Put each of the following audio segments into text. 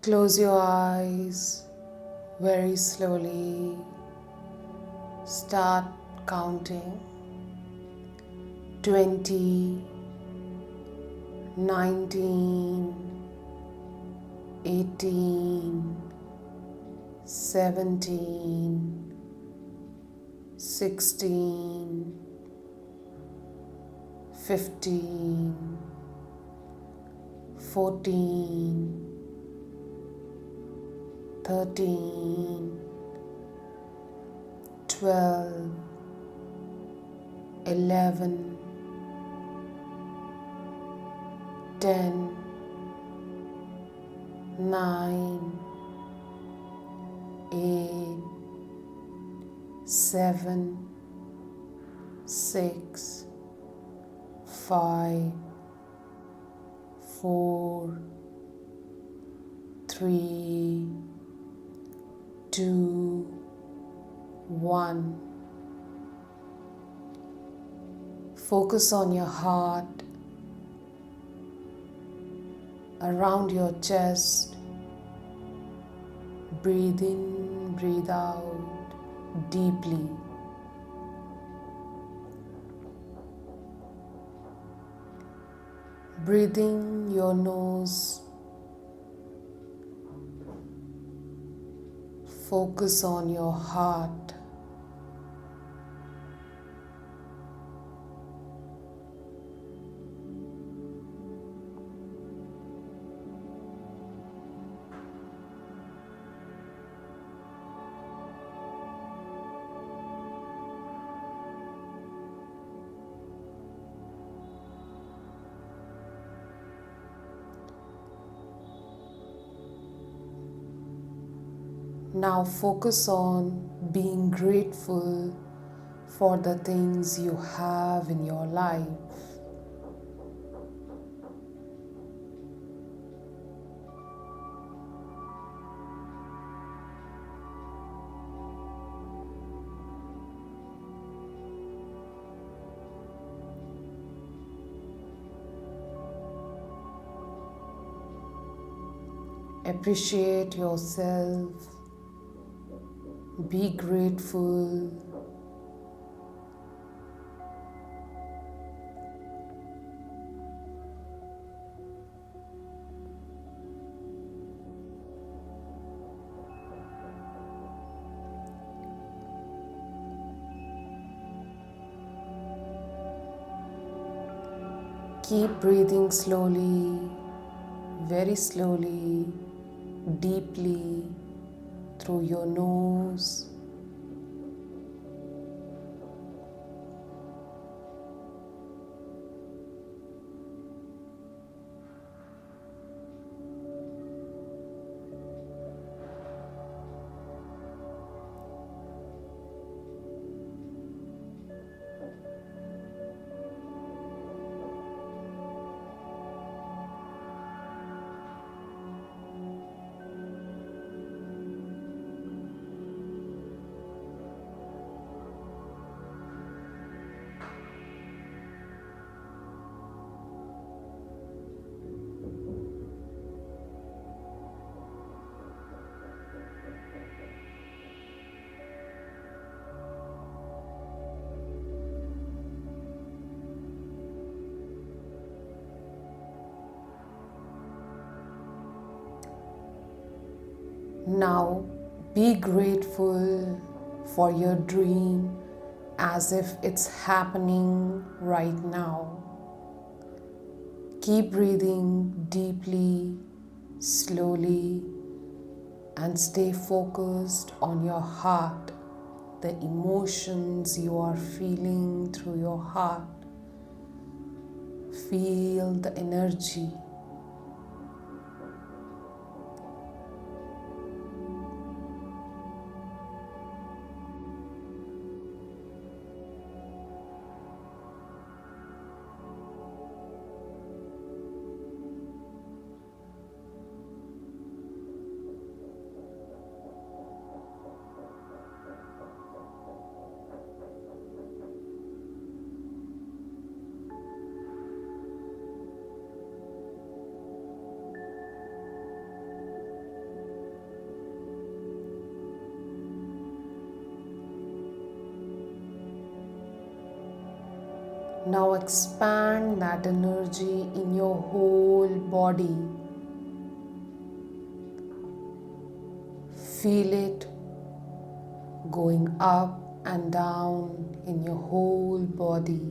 Close your eyes very slowly. Start counting. 20, 19, 18, 17, 16, 15, 14, 13, 12, 11, 10, 9, 8, 7, 6, 5, 4, 3, 2, 1. Focus on your heart, around your chest. Breathe in, breathe out deeply. Breathe in your nose. Focus on your heart. Now focus on being grateful for the things you have in your life. Appreciate yourself. Be grateful. Keep breathing slowly, very slowly, deeply through your nose. Now be grateful for your dream as if it's happening right now. Keep breathing deeply, slowly, and stay focused on your heart, the emotions you are feeling through your heart. Feel the energy. Now expand that energy in your whole body. Feel it going up and down in your whole body.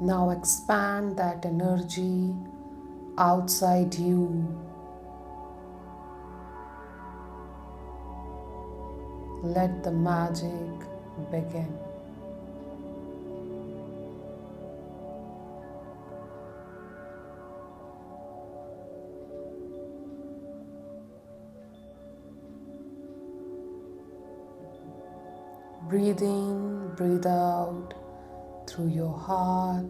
Now expand that energy outside you. Let the magic begin. Breathe in, breathe out through your heart.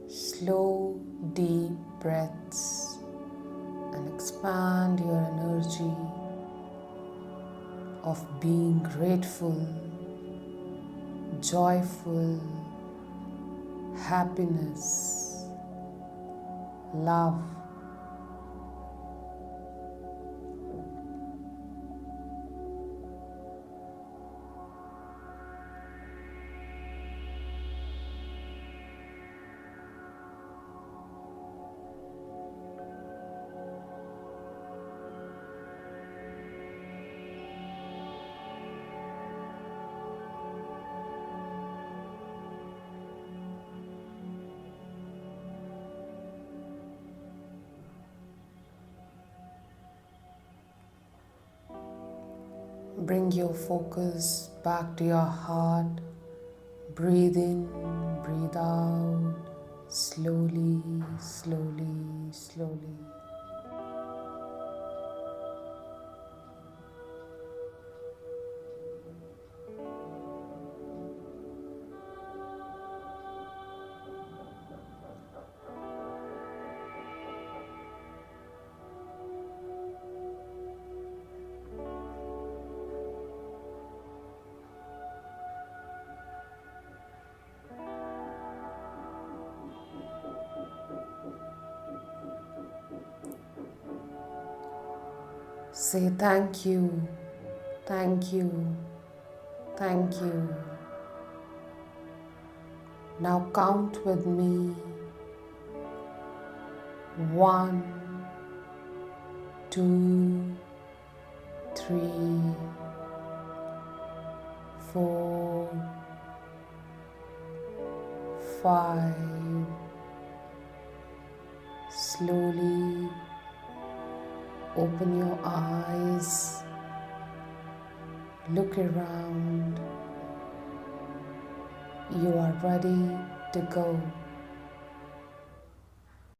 Slow, deep breaths and expand your energy of being grateful, joyful, happiness, love. Bring your focus back to your heart. Breathe in, breathe out, slowly, slowly, slowly. Say thank you, thank you, thank you. Now count with me. 1, 2, 3, 4, 5. Slowly open your eyes, look around. You are ready to go.